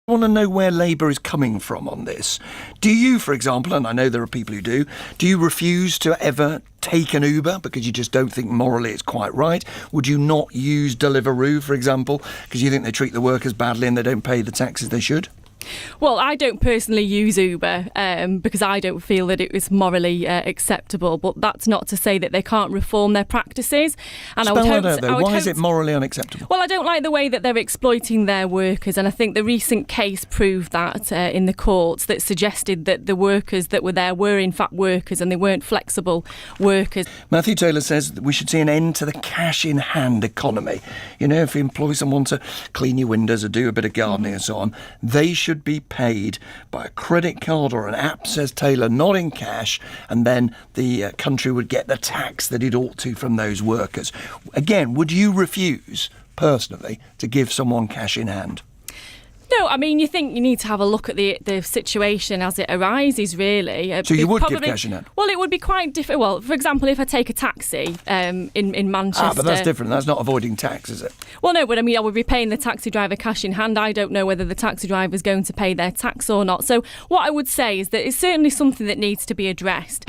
I want to know where Labour is coming from on this. Do you, for example, and I know there are people who do you refuse to ever take an Uber because you just don't think morally it's quite right? Would you not use Deliveroo, for example, because you think they treat the workers badly and they don't pay the taxes they should? Well, I don't personally use Uber because I don't feel that it was morally acceptable. But that's not to say that they can't reform their practices. And Spell that out, though. Why is it morally unacceptable? Well, I don't like the way that they're exploiting their workers. And I think the recent case proved that in the courts, that suggested that the workers that were there were in fact workers and they weren't flexible workers. Matthew Taylor says that we should see an end to the cash-in-hand economy. You know, if you employ someone to clean your windows or do a bit of gardening and so on, they should be paid by a credit card or an app, says Taylor, not in cash, and then the country would get the tax that it ought to from those workers. Again, would you refuse, personally, to give someone cash in hand? No, I mean, you think you need to have a look at the situation as it arises, really. So you would give cash in hand? Well, it would be quite different. Well, for example, if I take a taxi in Manchester... But that's different. That's not avoiding tax, is it? Well, no, but I mean, I would be paying the taxi driver cash in hand. I don't know whether the taxi driver is going to pay their tax or not. So what I would say is that it's certainly something that needs to be addressed.